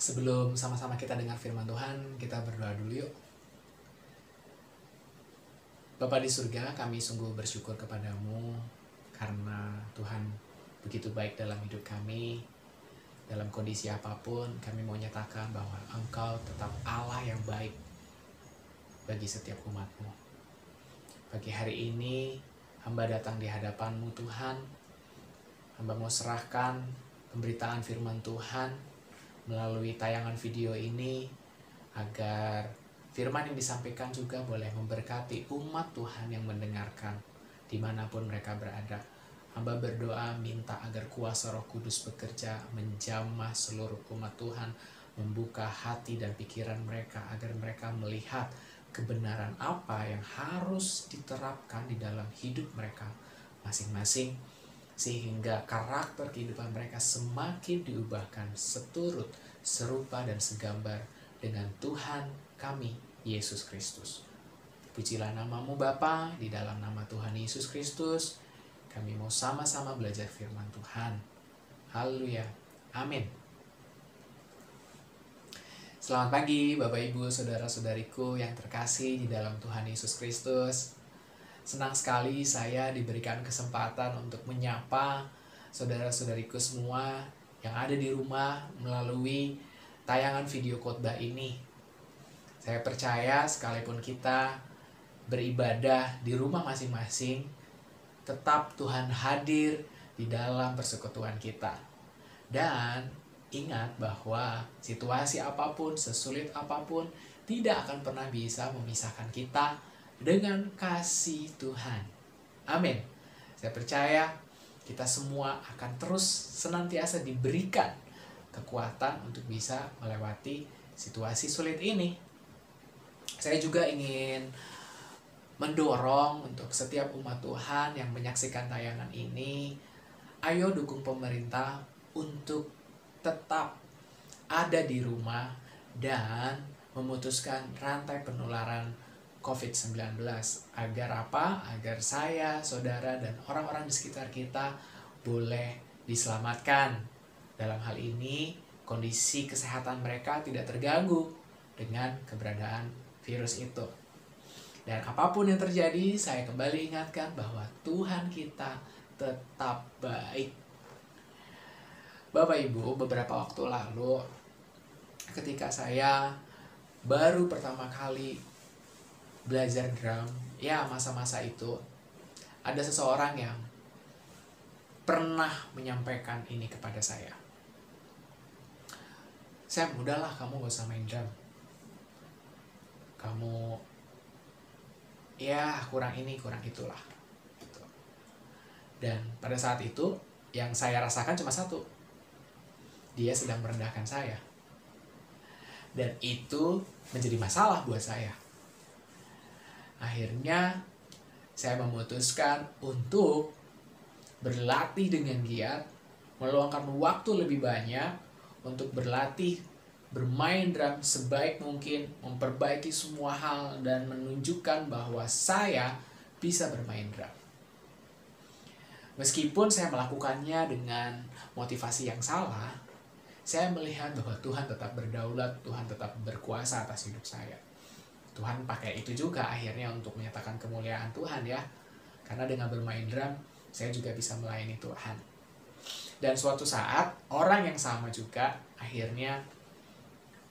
Sebelum sama-sama kita dengar firman Tuhan, kita berdoa dulu yuk. Bapa di surga, kami sungguh bersyukur kepadamu karena Tuhan begitu baik dalam hidup kami. Dalam kondisi apapun, kami mau nyatakan bahwa Engkau tetap Allah yang baik bagi setiap umat-Mu. Pagi hari ini, hamba datang di hadapan-Mu Tuhan. Hamba mau serahkan pemberitaan firman Tuhan melalui tayangan video ini, agar firman yang disampaikan juga boleh memberkati umat Tuhan yang mendengarkan dimanapun mereka berada. Hamba berdoa minta agar kuasa Roh Kudus bekerja menjamah seluruh umat Tuhan, membuka hati dan pikiran mereka agar mereka melihat kebenaran apa yang harus diterapkan di dalam hidup mereka masing-masing, sehingga karakter kehidupan mereka semakin diubahkan seturut, serupa, dan segambar dengan Tuhan kami, Yesus Kristus. Pujilah nama-Mu Bapa, di dalam nama Tuhan Yesus Kristus, kami mau sama-sama belajar firman Tuhan. Haleluya. Amin. Selamat pagi Bapak Ibu, Saudara-saudariku yang terkasih di dalam Tuhan Yesus Kristus. Senang sekali saya diberikan kesempatan untuk menyapa saudara-saudariku semua yang ada di rumah melalui tayangan video khotbah ini. Saya percaya sekalipun kita beribadah di rumah masing-masing, tetap Tuhan hadir di dalam persekutuan kita. Dan ingat bahwa situasi apapun, sesulit apapun, tidak akan pernah bisa memisahkan kita dengan kasih Tuhan. Amin. Saya percaya kita semua akan terus senantiasa diberikan kekuatan untuk bisa melewati situasi sulit ini. Saya juga ingin mendorong untuk setiap umat Tuhan yang menyaksikan tayangan ini, ayo dukung pemerintah untuk tetap ada di rumah dan memutuskan rantai penularan COVID-19. Agar apa? Agar saya, saudara, dan orang-orang di sekitar kita boleh diselamatkan. Dalam hal ini, kondisi kesehatan mereka tidak terganggu dengan keberadaan virus itu. Dan apapun yang terjadi, saya kembali ingatkan bahwa Tuhan kita tetap baik. Bapak Ibu, beberapa waktu lalu, ketika saya baru pertama kali belajar drum, ya masa-masa itu, ada seseorang yang pernah menyampaikan ini kepada saya. Sam, udahlah kamu gak usah main drum. Kamu ya kurang ini, kurang itulah. Gitu. Dan pada saat itu, yang saya rasakan cuma satu. Dia sedang merendahkan saya. Dan itu menjadi masalah buat saya. Akhirnya saya memutuskan untuk berlatih dengan giat, meluangkan waktu lebih banyak untuk berlatih bermain drum sebaik mungkin, memperbaiki semua hal dan menunjukkan bahwa saya bisa bermain drum. Meskipun saya melakukannya dengan motivasi yang salah, saya melihat bahwa Tuhan tetap berdaulat, Tuhan tetap berkuasa atas hidup saya. Tuhan pakai itu juga akhirnya untuk menyatakan kemuliaan Tuhan ya. Karena dengan bermain drum, saya juga bisa melayani Tuhan. Dan suatu saat, orang yang sama juga akhirnya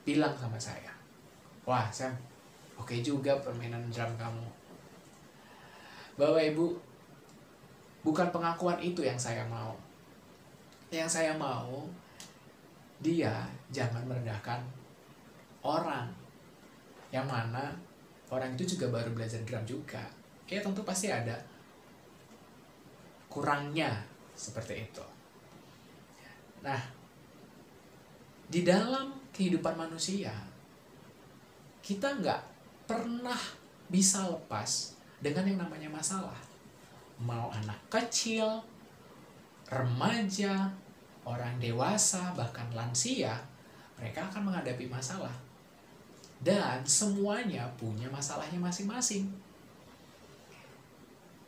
bilang sama saya, wah Sam, oke juga permainan drum kamu. Bapak Ibu, bukan pengakuan itu yang saya mau. Yang saya mau, dia jangan merendahkan orang. Yang mana orang itu juga baru belajar drum juga. Ya tentu pasti ada kurangnya seperti itu. Nah, di dalam kehidupan manusia, kita nggak pernah bisa lepas dengan yang namanya masalah. Mau anak kecil, remaja, orang dewasa, bahkan lansia, mereka akan menghadapi masalah. Dan semuanya punya masalahnya masing-masing.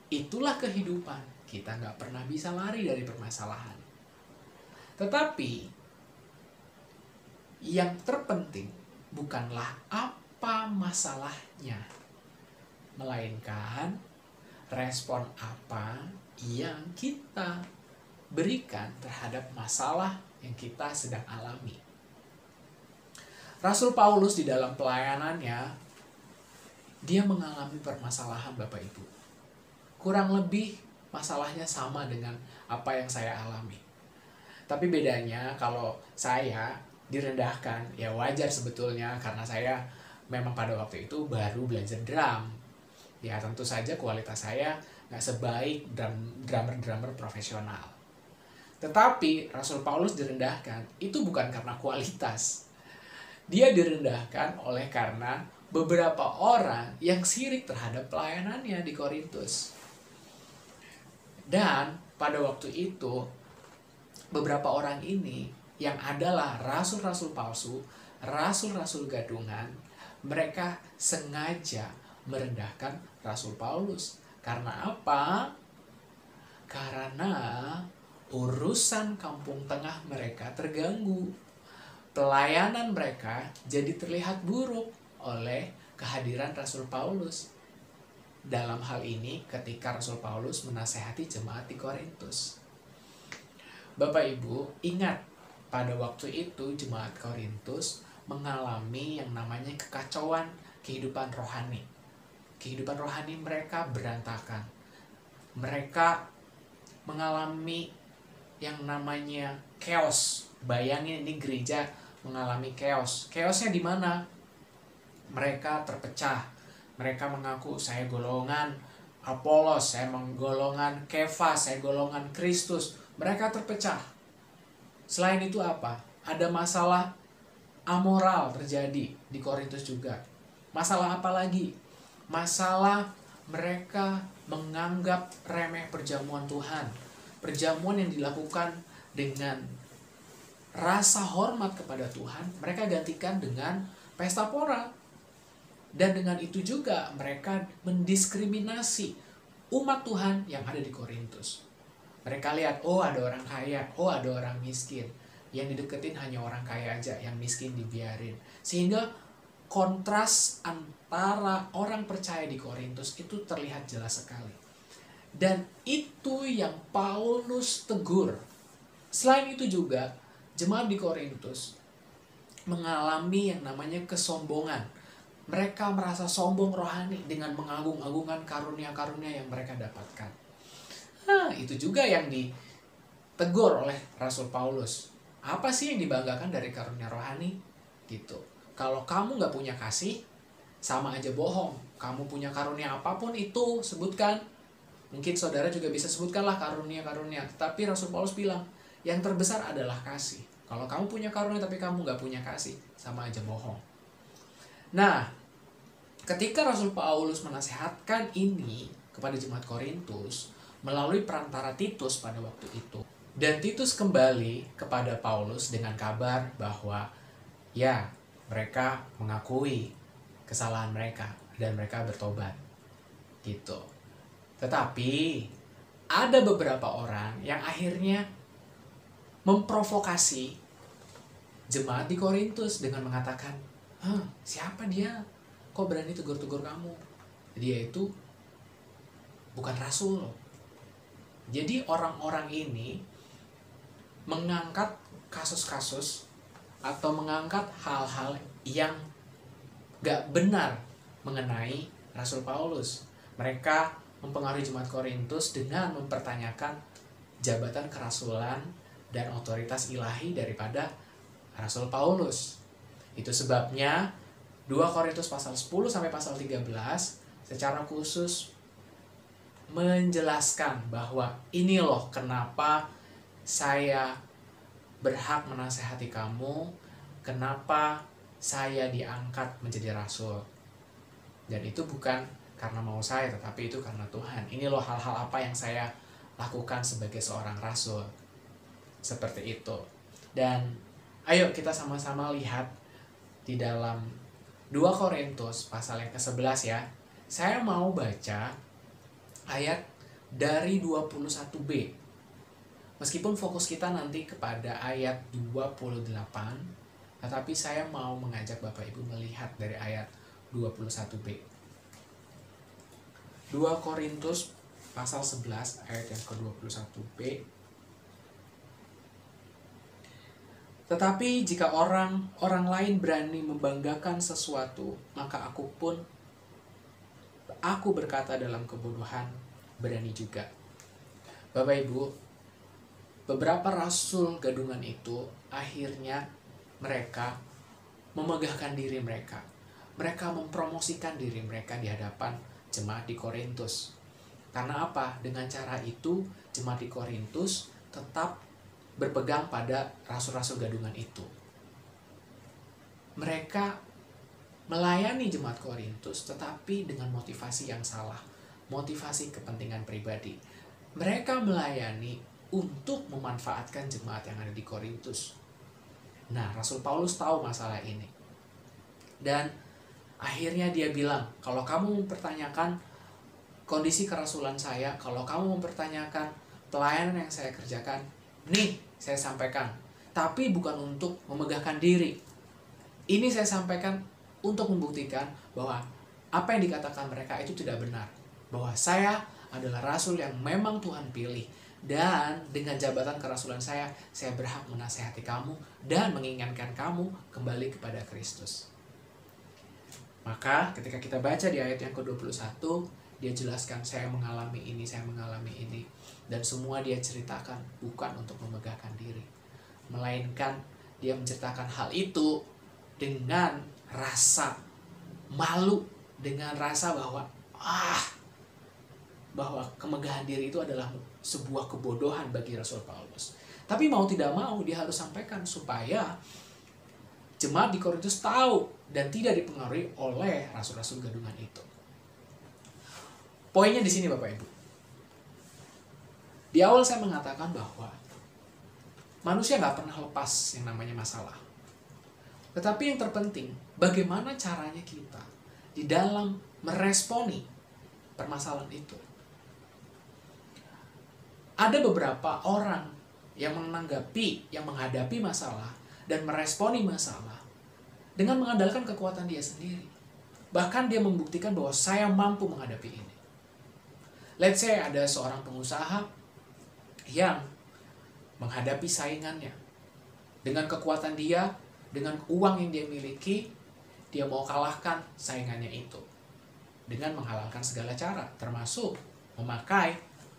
Itulah kehidupan. Kita nggak pernah bisa lari dari permasalahan. Tetapi yang terpenting bukanlah apa masalahnya, melainkan respon apa yang kita berikan terhadap masalah yang kita sedang alami. Rasul Paulus di dalam pelayanannya, dia mengalami permasalahan Bapak Ibu. Kurang lebih masalahnya sama dengan apa yang saya alami. Tapi bedanya kalau saya direndahkan, ya wajar sebetulnya karena saya memang pada waktu itu baru belajar drum. Ya tentu saja kualitas saya nggak sebaik drummer profesional. Tetapi Rasul Paulus direndahkan itu bukan karena kualitas. Dia direndahkan oleh karena beberapa orang yang sirik terhadap pelayanannya di Korintus. Dan pada waktu itu beberapa orang ini yang adalah rasul-rasul palsu, rasul-rasul gadungan, mereka sengaja merendahkan Rasul Paulus. Karena apa? Karena urusan kampung tengah mereka terganggu. Pelayanan mereka jadi terlihat buruk oleh kehadiran Rasul Paulus. Dalam hal ini ketika Rasul Paulus menasehati jemaat di Korintus. Bapak Ibu, ingat pada waktu itu jemaat Korintus mengalami yang namanya kekacauan kehidupan rohani. Kehidupan rohani mereka berantakan. Mereka mengalami yang namanya chaos. Bayangin ini gereja mengalami chaos. Chaosnya di mana? Mereka terpecah. Mereka mengaku saya golongan Apolos, saya golongan Kefas, saya golongan Kristus. Mereka terpecah. Selain itu apa? Ada masalah amoral terjadi di Korintus juga. Masalah apa lagi? Masalah mereka menganggap remeh perjamuan Tuhan. Perjamuan yang dilakukan dengan rasa hormat kepada Tuhan, mereka gantikan dengan pesta pora. Dan dengan itu juga mereka mendiskriminasi umat Tuhan yang ada di Korintus. Mereka lihat, oh ada orang kaya, oh ada orang miskin. Yang dideketin hanya orang kaya aja, yang miskin dibiarin. Sehingga kontras antara orang percaya di Korintus itu terlihat jelas sekali. Dan itu yang Paulus tegur. Selain itu juga, jemaat di Korintus mengalami yang namanya kesombongan. Mereka merasa sombong rohani dengan mengagung-agungkan karunia-karunia yang mereka dapatkan. Itu juga yang ditegur oleh Rasul Paulus. Apa sih yang dibanggakan dari karunia rohani? Gitu. Kalau kamu nggak punya kasih, sama aja bohong. Kamu punya karunia apapun itu, sebutkan. Mungkin saudara juga bisa sebutkanlah karunia-karunia. Tapi Rasul Paulus bilang, yang terbesar adalah kasih. Kalau kamu punya karunia tapi kamu nggak punya kasih, sama aja bohong. Nah, ketika Rasul Paulus menasehatkan ini kepada jemaat Korintus melalui perantara Titus pada waktu itu, dan Titus kembali kepada Paulus dengan kabar bahwa ya, mereka mengakui kesalahan mereka dan mereka bertobat. Gitu. Tetapi ada beberapa orang yang akhirnya memprovokasi jemaat di Korintus dengan mengatakan, siapa dia? Kok berani tegur-tegur kamu? Dia itu bukan rasul loh. Jadi orang-orang ini mengangkat kasus-kasus atau mengangkat hal-hal yang gak benar mengenai Rasul Paulus. Mereka mempengaruhi jemaat Korintus dengan mempertanyakan jabatan kerasulan dan otoritas ilahi daripada Rasul Paulus. Itu sebabnya 2 Korintus pasal 10 sampai pasal 13 secara khusus menjelaskan bahwa ini loh kenapa saya berhak menasehati kamu, kenapa saya diangkat menjadi rasul. Dan itu bukan karena mau saya, tetapi itu karena Tuhan. Ini loh hal-hal apa yang saya lakukan sebagai seorang rasul. Seperti itu. Dan ayo kita sama-sama lihat di dalam 2 Korintus pasal yang ke-11 ya. Saya mau baca ayat dari 21b. Meskipun fokus kita nanti kepada ayat 28, Tetapi saya mau mengajak Bapak Ibu melihat dari ayat 21b. 2 Korintus pasal 11 ayat yang ke-21b. Tetapi jika orang lain berani membanggakan sesuatu, maka aku berkata dalam kebodohan, berani juga. Bapak Ibu, beberapa rasul gadungan itu akhirnya mereka memegahkan diri mereka. Mereka mempromosikan diri mereka di hadapan jemaat di Korintus. Karena apa? Dengan cara itu, jemaat di Korintus tetap berpegang pada rasul-rasul gadungan itu. Mereka melayani jemaat Korintus tetapi dengan motivasi yang salah, motivasi kepentingan pribadi. Mereka melayani untuk memanfaatkan jemaat yang ada di Korintus. Nah, Rasul Paulus tahu masalah ini. Dan akhirnya dia bilang, kalau kamu mempertanyakan kondisi kerasulan saya, kalau kamu mempertanyakan pelayanan yang saya kerjakan, nih saya sampaikan. Tapi bukan untuk memegahkan diri. Ini saya sampaikan untuk membuktikan bahwa apa yang dikatakan mereka itu tidak benar. Bahwa saya adalah rasul yang memang Tuhan pilih. Dan dengan jabatan kerasulan saya berhak menasihati kamu dan mengingatkan kamu kembali kepada Kristus. Maka ketika kita baca di ayat yang ke-21, dia jelaskan saya mengalami ini. Dan semua dia ceritakan bukan untuk memegahkan diri. Melainkan dia menceritakan hal itu dengan rasa malu. Dengan rasa bahwa kemegahan diri itu adalah sebuah kebodohan bagi Rasul Paulus. Tapi mau tidak mau dia harus sampaikan supaya jemaat di Korintus tahu dan tidak dipengaruhi oleh rasul-rasul gadungan itu. Poinnya di sini Bapak Ibu. Di awal saya mengatakan bahwa manusia nggak pernah lepas yang namanya masalah. Tetapi yang terpenting, bagaimana caranya kita di dalam meresponi permasalahan itu. Ada beberapa orang yang menghadapi masalah dan meresponi masalah dengan mengandalkan kekuatan dia sendiri. Bahkan dia membuktikan bahwa saya mampu menghadapi ini. Let's say ada seorang pengusaha yang menghadapi saingannya. Dengan kekuatan dia, dengan uang yang dia miliki, dia mau kalahkan saingannya itu. Dengan menghalalkan segala cara, termasuk memakai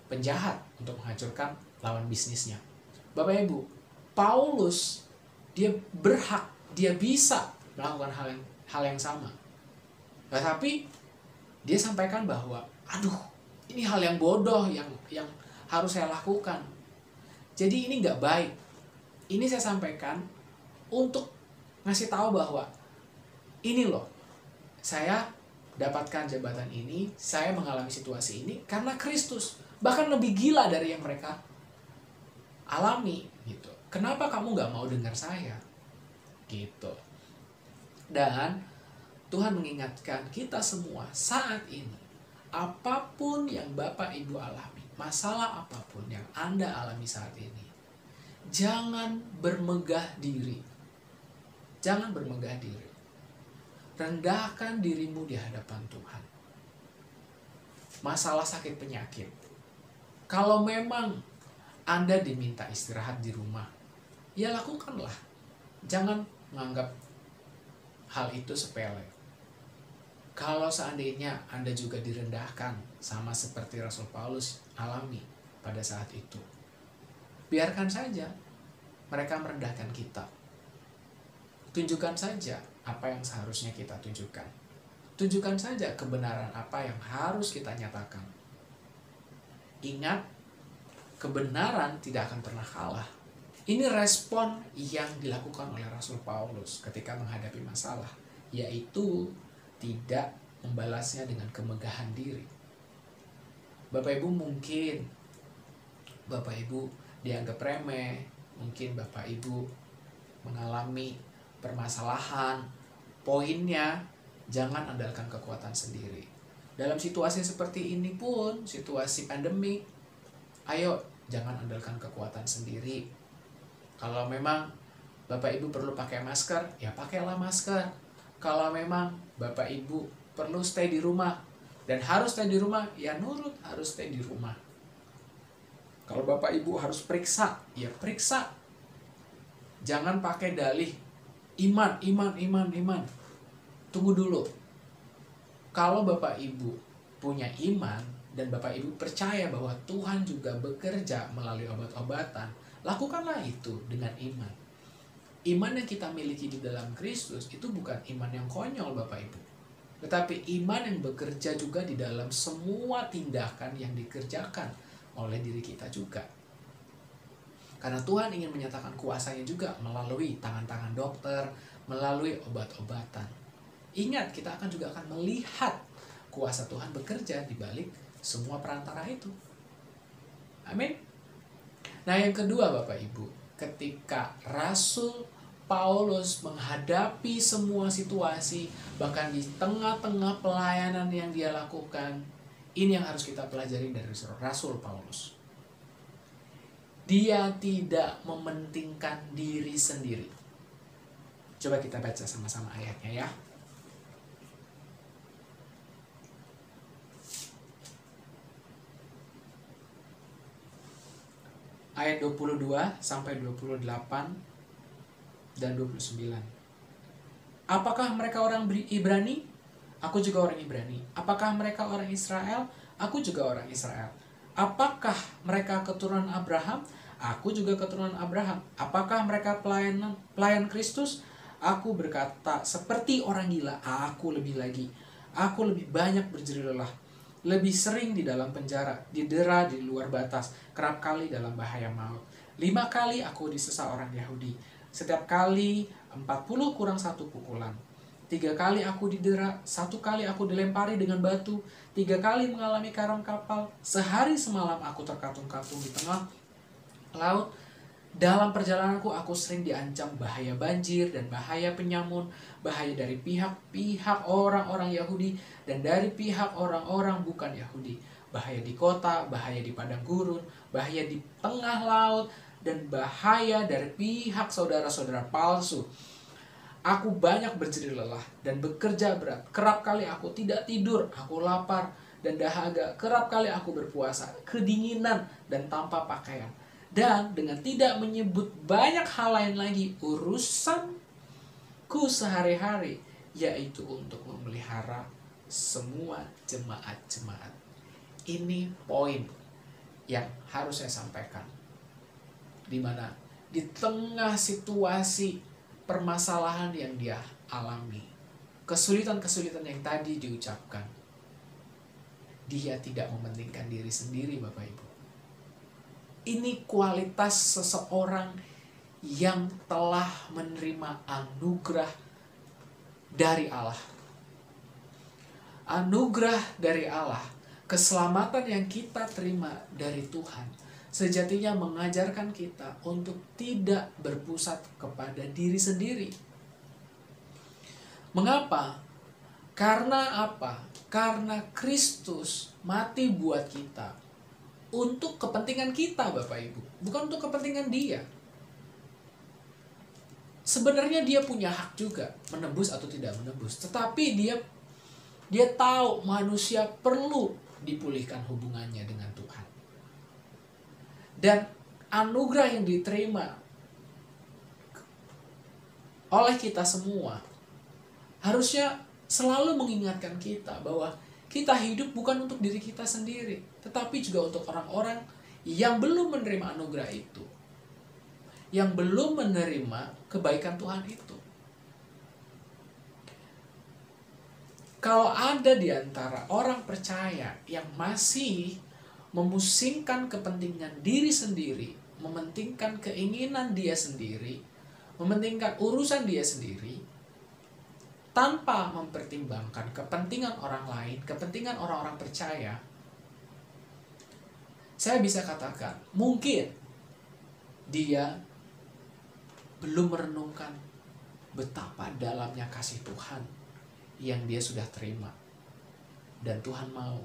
penjahat untuk menghancurkan lawan bisnisnya. Bapak Ibu, Paulus dia berhak, dia bisa melakukan hal yang sama. Tetapi dia sampaikan bahwa, ini hal yang bodoh yang harus saya lakukan. Jadi ini nggak baik. Ini saya sampaikan untuk ngasih tahu bahwa ini loh, saya dapatkan jabatan ini, saya mengalami situasi ini karena Kristus. Bahkan lebih gila dari yang mereka alami gitu. Kenapa kamu nggak mau dengar saya? Gitu. Dan Tuhan mengingatkan kita semua saat ini, apapun yang Bapak Ibu alami, masalah apapun yang Anda alami saat ini, jangan bermegah diri. Jangan bermegah diri. Rendahkan dirimu di hadapan Tuhan. Masalah sakit penyakit. Kalau memang Anda diminta istirahat di rumah, ya lakukanlah. Jangan menganggap hal itu sepele. Kalau seandainya Anda juga direndahkan sama seperti Rasul Paulus alami pada saat itu, biarkan saja mereka merendahkan kita. Tunjukkan saja apa yang seharusnya kita tunjukkan. Tunjukkan saja kebenaran apa yang harus kita nyatakan. Ingat, kebenaran tidak akan pernah kalah. Ini respon yang dilakukan oleh Rasul Paulus ketika menghadapi masalah, yaitu tidak membalasnya dengan kemegahan diri. Bapak Ibu mungkin Bapak Ibu dianggap remeh, mungkin Bapak Ibu mengalami permasalahan. Poinnya, jangan andalkan kekuatan sendiri. Dalam situasi seperti ini pun, situasi pandemik, ayo jangan andalkan kekuatan sendiri. Kalau memang Bapak Ibu perlu pakai masker, ya pakailah masker. Kalau memang Bapak Ibu perlu stay di rumah dan harus stay di rumah, ya nurut harus stay di rumah. Kalau Bapak Ibu harus periksa, ya periksa. Jangan pakai dalih iman. Tunggu dulu. Kalau Bapak Ibu punya iman dan Bapak Ibu percaya bahwa Tuhan juga bekerja melalui obat-obatan, lakukanlah itu dengan iman. Iman yang kita miliki di dalam Kristus itu bukan iman yang konyol Bapak Ibu, tetapi iman yang bekerja juga di dalam semua tindakan yang dikerjakan oleh diri kita juga. Karena Tuhan ingin menyatakan kuasanya juga melalui tangan-tangan dokter, melalui obat-obatan. Ingat, kita juga akan melihat kuasa Tuhan bekerja di balik semua perantara itu. Amin. Nah, yang kedua Bapak Ibu, ketika Rasul Paulus menghadapi semua situasi, bahkan di tengah-tengah pelayanan yang dia lakukan, ini yang harus kita pelajari dari Rasul Paulus. Dia tidak mementingkan diri sendiri. Coba kita baca sama-sama ayatnya ya. Ayat 22 sampai 28 dan 29. Apakah mereka orang Ibrani? Aku juga orang Ibrani. Apakah mereka orang Israel? Aku juga orang Israel. Apakah mereka keturunan Abraham? Aku juga keturunan Abraham. Apakah mereka pelayan Kristus? Aku berkata seperti orang gila. Aku lebih lagi. Aku lebih banyak berjerih lelah. Lebih sering di dalam penjara, didera di luar batas, kerap kali dalam bahaya maut. 5 kali aku disesa orang Yahudi. Setiap kali 40 kurang 1 pukulan. 3 kali aku didera, 1 kali aku dilempari dengan batu, 3 kali mengalami karam kapal, sehari semalam aku terkatung-katung di tengah laut. Dalam perjalananku aku sering diancam bahaya banjir dan bahaya penyamun, bahaya dari pihak orang-orang Yahudi dan dari pihak orang-orang bukan Yahudi, bahaya di kota, bahaya di padang gurun, bahaya di tengah laut, dan bahaya dari pihak saudara-saudara palsu. Aku banyak berjerih lelah dan bekerja berat. Kerap kali aku tidak tidur, aku lapar dan dahaga. Kerap kali aku berpuasa, kedinginan dan tanpa pakaian. Dan dengan tidak menyebut banyak hal lain lagi, urusanku sehari-hari yaitu untuk memelihara semua jemaat-jemaat. Ini poin yang harus saya sampaikan. Di mana di tengah situasi permasalahan yang dia alami, kesulitan-kesulitan yang tadi diucapkan, dia tidak mementingkan diri sendiri Bapak Ibu. Ini kualitas seseorang yang telah menerima anugerah dari Allah. Anugerah dari Allah, keselamatan yang kita terima dari Tuhan, sejatinya mengajarkan kita untuk tidak berpusat kepada diri sendiri. Mengapa? Karena apa? Karena Kristus mati buat kita. Untuk kepentingan kita Bapak Ibu, bukan untuk kepentingan dia. Sebenarnya dia punya hak juga menebus atau tidak menebus, tetapi dia tahu manusia perlu dipulihkan hubungannya dengan Tuhan. Dan anugerah yang diterima oleh kita semua harusnya selalu mengingatkan kita bahwa kita hidup bukan untuk diri kita sendiri, tetapi juga untuk orang-orang yang belum menerima anugerah itu, yang belum menerima kebaikan Tuhan itu. Kalau ada di antara orang percaya yang masih memusingkan kepentingan diri sendiri, mementingkan keinginan dia sendiri, mementingkan urusan dia sendiri, tanpa mempertimbangkan kepentingan orang lain, kepentingan orang-orang percaya, saya bisa katakan, mungkin dia belum merenungkan betapa dalamnya kasih Tuhan yang dia sudah terima. Dan Tuhan mau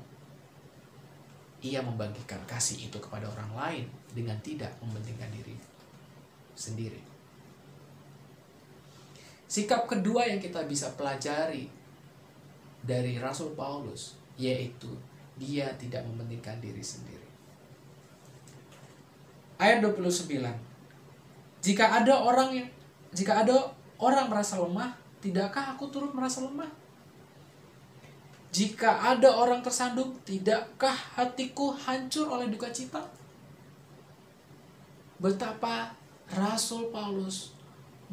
ia membagikan kasih itu kepada orang lain dengan tidak mementingkan diri sendiri. Sikap kedua yang kita bisa pelajari dari Rasul Paulus, yaitu dia tidak mementingkan diri sendiri. Ayat 29. Jika ada orang merasa lemah, tidakkah aku turut merasa lemah? Jika ada orang tersandung, tidakkah hatiku hancur oleh duka cita? Betapa Rasul Paulus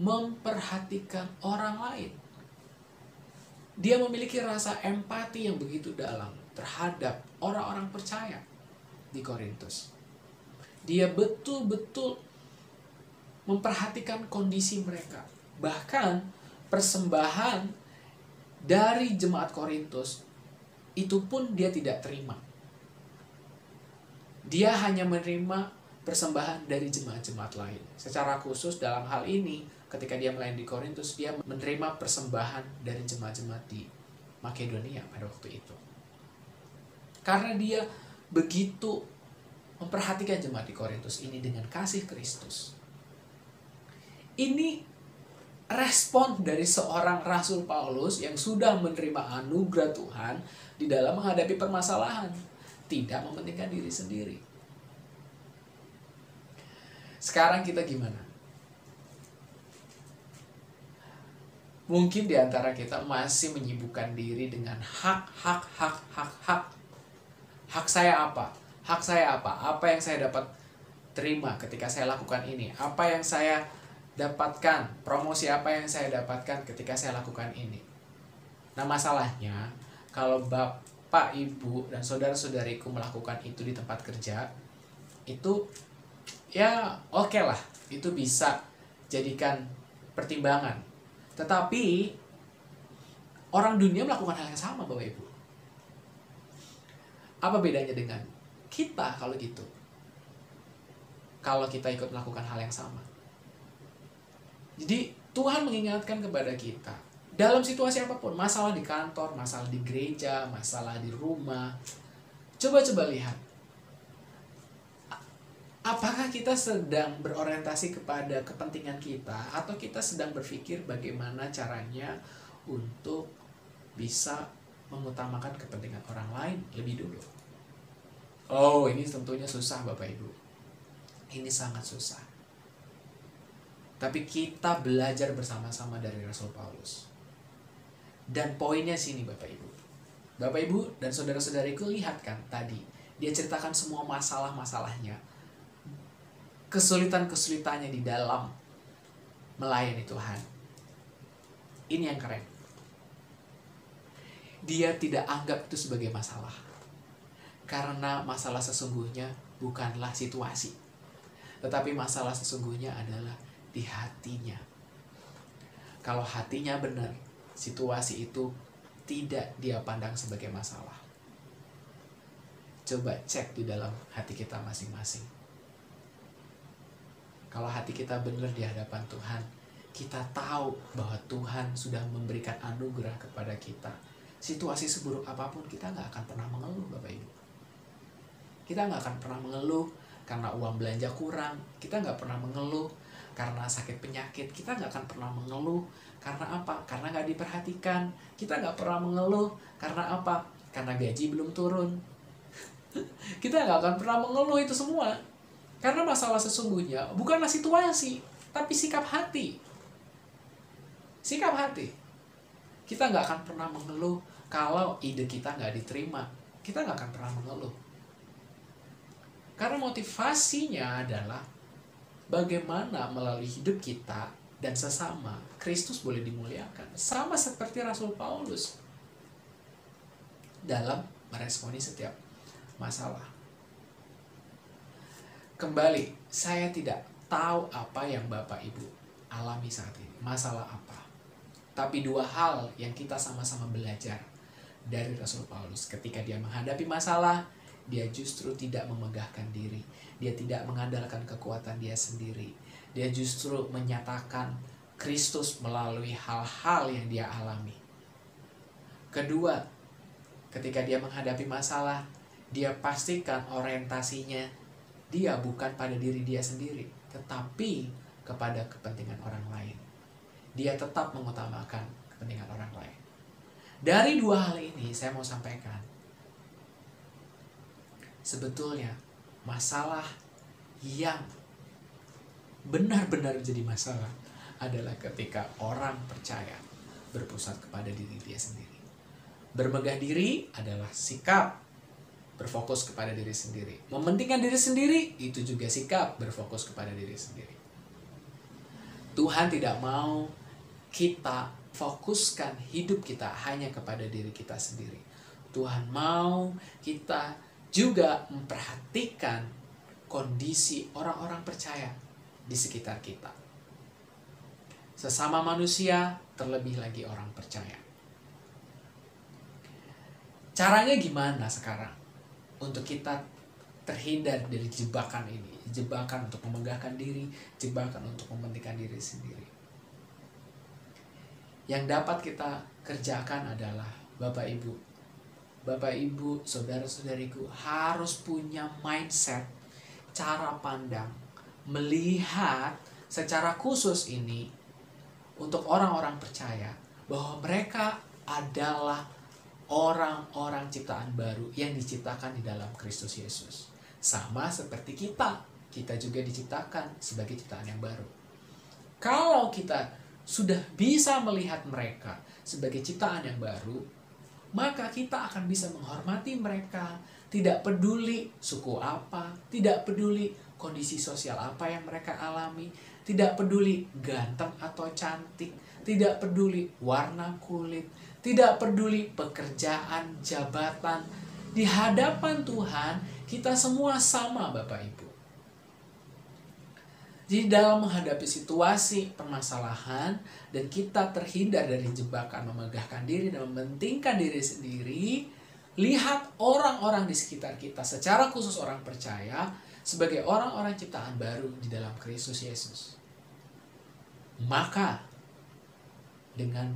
memperhatikan orang lain. Dia memiliki rasa empati yang begitu dalam terhadap orang-orang percaya di Korintus. Dia betul-betul memperhatikan kondisi mereka. Bahkan persembahan dari jemaat Korintus itu pun dia tidak terima. Dia hanya menerima persembahan dari jemaat-jemaat lain. Secara khusus dalam hal ini, ketika dia melayani di Korintus, dia menerima persembahan dari jemaat-jemaat di Makedonia pada waktu itu. Karena dia begitu memperhatikan jemaat di Korintus ini dengan kasih Kristus. Ini respon dari seorang Rasul Paulus yang sudah menerima anugerah Tuhan di dalam menghadapi permasalahan. Tidak mementingkan diri sendiri. Sekarang kita gimana? Mungkin di antara kita masih menyibukkan diri dengan hak. Hak saya apa? Hak saya apa? Apa yang saya dapat terima ketika saya lakukan ini? Apa yang saya dapatkan? Promosi apa yang saya dapatkan ketika saya lakukan ini? Nah, masalahnya kalau Bapak, Ibu, dan saudara-saudariku melakukan itu di tempat kerja, itu ya oke lah, itu bisa jadikan pertimbangan. Tetapi orang dunia melakukan hal yang sama, Bapak Ibu. Apa bedanya dengan kita kalau gitu? Kalau kita ikut melakukan hal yang sama. Jadi Tuhan mengingatkan kepada kita, dalam situasi apapun, masalah di kantor, masalah di gereja, masalah di rumah, coba lihat. Apakah kita sedang berorientasi kepada kepentingan kita, atau kita sedang berpikir bagaimana caranya untuk bisa mengutamakan kepentingan orang lain lebih dulu? Oh, ini tentunya susah Bapak Ibu. Ini sangat susah. Tapi kita belajar bersama-sama dari Rasul Paulus. Dan poinnya sini Bapak Ibu. Bapak Ibu dan saudara-saudariku, lihat kan tadi, dia ceritakan semua masalah-masalahnya, kesulitan-kesulitannya di dalam melayani Tuhan. Ini yang keren. Dia tidak anggap itu sebagai masalah. Karena masalah sesungguhnya bukanlah situasi. Tetapi masalah sesungguhnya adalah di hatinya. Kalau hatinya benar, situasi itu tidak dia pandang sebagai masalah. Coba cek di dalam hati kita masing-masing. Kalau hati kita benar di hadapan Tuhan, kita tahu bahwa Tuhan sudah memberikan anugerah kepada kita. Situasi seburuk apapun, kita nggak akan pernah mengeluh, Bapak Ibu. Kita nggak akan pernah mengeluh karena uang belanja kurang. Kita nggak pernah mengeluh karena sakit penyakit. Kita nggak akan pernah mengeluh karena apa? Karena nggak diperhatikan. Kita nggak pernah mengeluh karena apa? Karena gaji belum turun. Kita nggak akan pernah mengeluh itu semua. Karena masalah sesungguhnya bukanlah situasi, tapi sikap hati. Sikap hati. Kita nggak akan pernah mengeluh kalau ide kita nggak diterima. Kita nggak akan pernah mengeluh. Karena motivasinya adalah bagaimana melalui hidup kita dan sesama Kristus boleh dimuliakan. Sama seperti Rasul Paulus dalam meresponi setiap masalah. Kembali, saya tidak tahu apa yang Bapak Ibu alami saat ini. Masalah apa. Tapi dua hal yang kita sama-sama belajar dari Rasul Paulus. Ketika dia menghadapi masalah, dia justru tidak memegahkan diri. Dia tidak mengandalkan kekuatan dia sendiri. Dia justru menyatakan Kristus melalui hal-hal yang dia alami. Kedua, ketika dia menghadapi masalah, dia pastikan orientasinya dia bukan pada diri dia sendiri, tetapi kepada kepentingan orang lain. dia tetap mengutamakan kepentingan orang lain. Dari dua hal ini saya mau sampaikan, sebetulnya masalah yang benar-benar jadi masalah adalah ketika orang percaya berpusat kepada diri dia sendiri. Bermegah diri adalah sikap berfokus kepada diri sendiri. Mementingkan diri sendiri itu juga sikap berfokus kepada diri sendiri. Tuhan tidak mau kita fokuskan hidup kita hanya kepada diri kita sendiri. Tuhan mau kita juga memperhatikan kondisi orang-orang percaya di sekitar kita. Sesama manusia, terlebih lagi orang percaya. Caranya gimana sekarang untuk kita terhindar dari jebakan ini? Jebakan untuk memegahkan diri, jebakan untuk mementingkan diri sendiri. Yang dapat kita kerjakan adalah Bapak Ibu, saudara-saudariku harus punya mindset, cara pandang, melihat secara khusus ini untuk orang-orang percaya bahwa mereka adalah orang-orang ciptaan baru yang diciptakan di dalam Kristus Yesus. Sama seperti kita juga diciptakan sebagai ciptaan yang baru. Kalau kita sudah bisa melihat mereka sebagai ciptaan yang baru, maka kita akan bisa menghormati mereka, tidak peduli suku apa, tidak peduli kondisi sosial apa yang mereka alami, tidak peduli ganteng atau cantik, tidak peduli warna kulit, tidak peduli pekerjaan, jabatan. Di hadapan Tuhan, kita semua sama, Bapak Ibu. Jadi dalam menghadapi situasi permasalahan dan kita terhindar dari jebakan memegahkan diri dan mementingkan diri sendiri, lihat orang-orang di sekitar kita, secara khusus orang percaya, sebagai orang-orang ciptaan baru di dalam Kristus Yesus. Maka dengan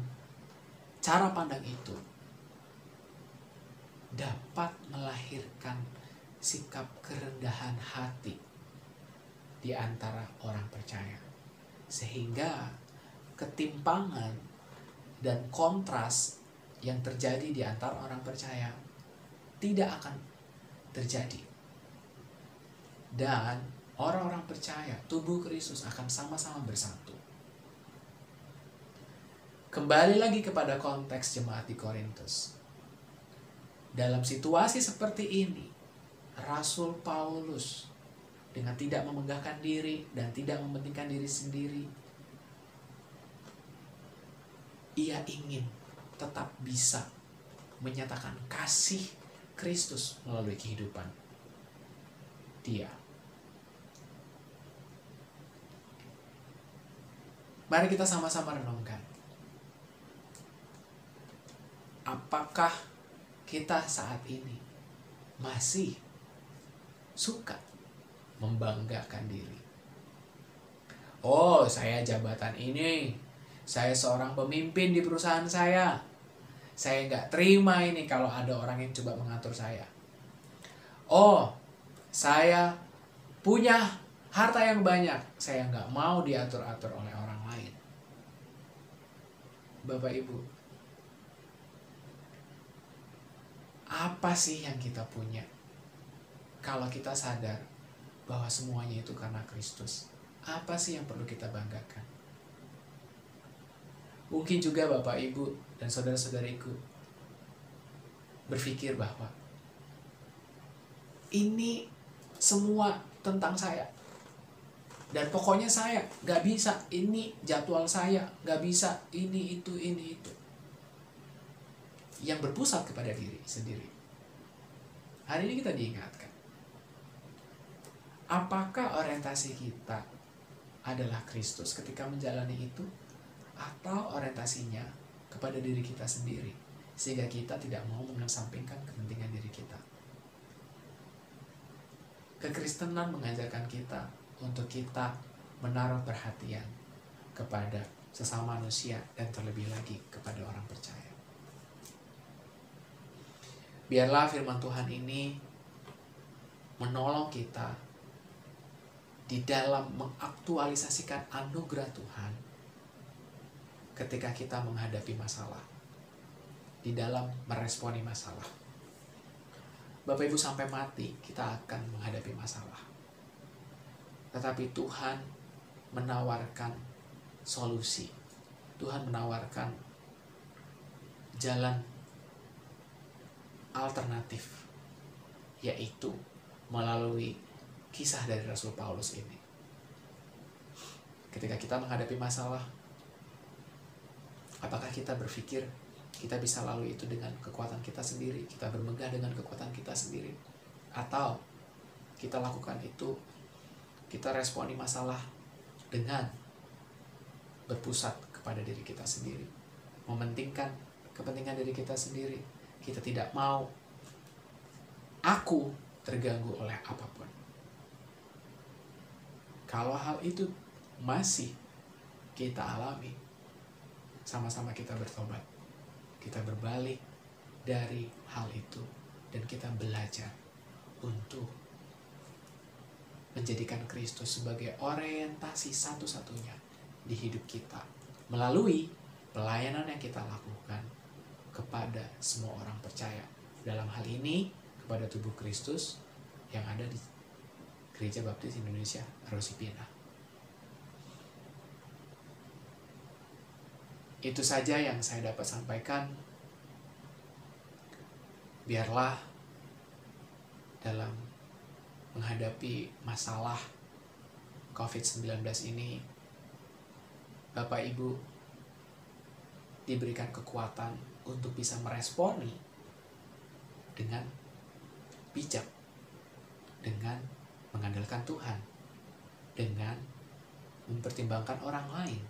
cara pandang itu dapat melahirkan sikap kerendahan hati di antara orang percaya, sehingga ketimpangan dan kontras yang terjadi di antara orang percaya tidak akan terjadi, dan orang-orang percaya, tubuh Kristus akan sama-sama bersatu. Kembali lagi kepada konteks jemaat di Korintus. Dalam situasi seperti ini, Rasul Paulus dengan tidak memegahkan diri dan tidak mementingkan diri sendiri, ia ingin tetap bisa menyatakan kasih Kristus melalui kehidupan dia. Mari kita sama-sama renungkan. Apakah kita saat ini masih suka membanggakan diri? Oh, saya jabatan ini, saya seorang pemimpin di perusahaan saya nggak terima ini kalau ada orang yang coba mengatur saya. Oh, saya punya harta yang banyak, saya nggak mau diatur-atur oleh orang lain. Bapak Ibu, apa sih yang kita punya kalau kita sadar bahwa semuanya itu karena Kristus? Apa sih yang perlu kita banggakan? Mungkin juga Bapak Ibu dan saudara-saudariku berpikir bahwa ini semua tentang saya, dan pokoknya saya gak bisa, ini jadwal saya gak bisa, ini itu. Yang berpusat kepada diri sendiri. Hari ini kita diingatkan, apakah orientasi kita adalah Kristus ketika menjalani itu, atau orientasinya kepada diri kita sendiri, sehingga kita tidak mau mengesampingkan kepentingan diri kita. Kekristenan mengajarkan kita untuk kita menaruh perhatian kepada sesama manusia dan terlebih lagi kepada orang percaya. Biarlah firman Tuhan ini menolong kita di dalam mengaktualisasikan anugerah Tuhan ketika kita menghadapi masalah, di dalam meresponi masalah. Bapak Ibu, sampai mati kita akan menghadapi masalah. Tetapi Tuhan menawarkan solusi. Tuhan menawarkan jalan alternatif, yaitu melalui kisah dari Rasul Paulus ini. Ketika kita menghadapi masalah, apakah kita berpikir kita bisa lalui itu dengan kekuatan kita sendiri, kita bermegah dengan kekuatan kita sendiri, atau kita lakukan itu, kita responi masalah dengan berpusat kepada diri kita sendiri, mementingkan kepentingan diri kita sendiri. Kita tidak mau aku terganggu oleh apapun. Kalau hal itu masih kita alami, sama-sama kita bertobat. Kita berbalik dari hal itu dan kita belajar untuk menjadikan Kristus sebagai orientasi satu-satunya di hidup kita melalui pelayanan yang kita lakukan kepada semua orang percaya. Dalam hal ini kepada tubuh Kristus yang ada di Gereja Baptis Indonesia Rosipina. Itu saja yang saya dapat sampaikan. Biarlah dalam menghadapi masalah COVID-19 ini, Bapak Ibu diberikan kekuatan untuk bisa meresponi dengan bijak, dengan mengandalkan Tuhan, dengan mempertimbangkan orang lain,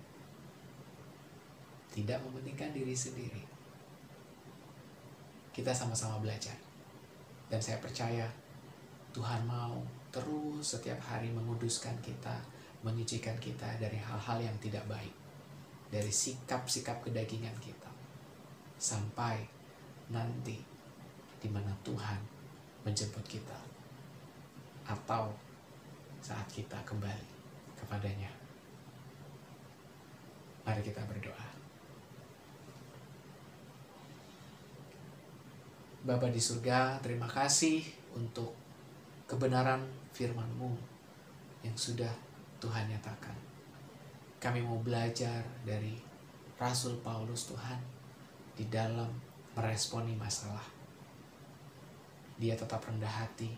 tidak mementingkan diri sendiri. Kita sama-sama belajar, dan saya percaya Tuhan mau terus setiap hari menguduskan kita, menyucikan kita dari hal-hal yang tidak baik, dari sikap-sikap kedagingan kita, sampai nanti di mana Tuhan menjemput kita, atau saat kita kembali kepadanya. Mari kita berdoa. Bapa di surga, terima kasih untuk kebenaran firman-Mu yang sudah Tuhan nyatakan. Kami mau belajar dari Rasul Paulus, Tuhan, di dalam meresponi masalah. Dia tetap rendah hati,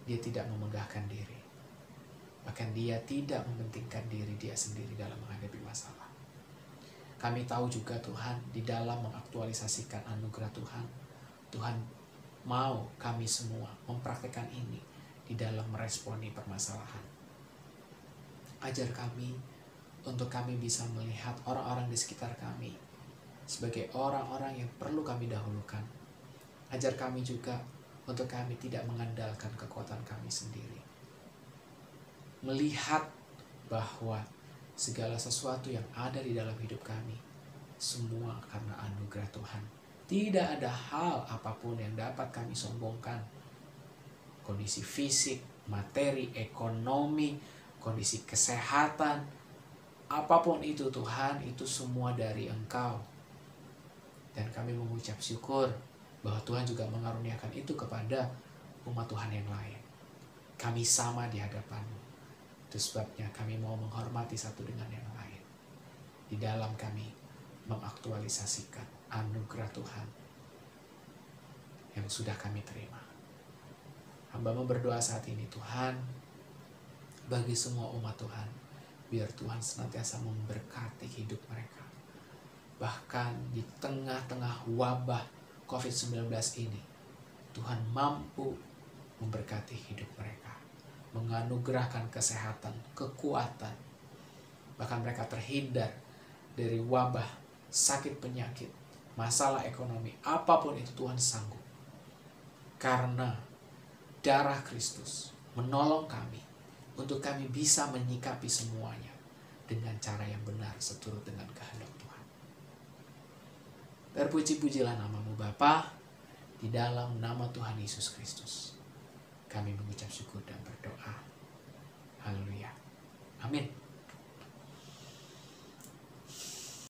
dia tidak memegahkan diri. Bahkan dia tidak mementingkan diri dia sendiri dalam menghadapi masalah. Kami tahu juga Tuhan, di dalam mengaktualisasikan anugerah Tuhan, Tuhan mau kami semua mempraktikkan ini di dalam meresponi permasalahan. Ajar kami untuk kami bisa melihat orang-orang di sekitar kami sebagai orang-orang yang perlu kami dahulukan. Ajar kami juga untuk kami tidak mengandalkan kekuatan kami sendiri. Melihat bahwa segala sesuatu yang ada di dalam hidup kami, semua karena anugerah Tuhan. Tidak ada hal apapun yang dapat kami sombongkan. Kondisi fisik, materi, ekonomi, kondisi kesehatan, apapun itu Tuhan, itu semua dari Engkau. Dan kami mengucap syukur bahwa Tuhan juga mengaruniakan itu kepada umat Tuhan yang lain. Kami sama di hadapan-Mu. Itu sebabnya kami mau menghormati satu dengan yang lain. Di dalam kami mengaktualisasikan anugerah Tuhan yang sudah kami terima. Hamba-Mu berdoa saat ini, Tuhan, bagi semua umat Tuhan, biar Tuhan senantiasa memberkati hidup mereka. Bahkan di tengah-tengah wabah COVID-19 ini, Tuhan mampu memberkati hidup mereka, menganugerahkan kesehatan, kekuatan. Bahkan mereka terhindar dari wabah, sakit penyakit, masalah ekonomi, apapun itu Tuhan sanggup. Karena darah Kristus menolong kami untuk kami bisa menyikapi semuanya dengan cara yang benar seturut dengan kehendak Tuhan. Terpuji-pujilah nama-Mu Bapa, di dalam nama Tuhan Yesus Kristus. Kami mengucap syukur dan berdoa. Haleluya. Amin.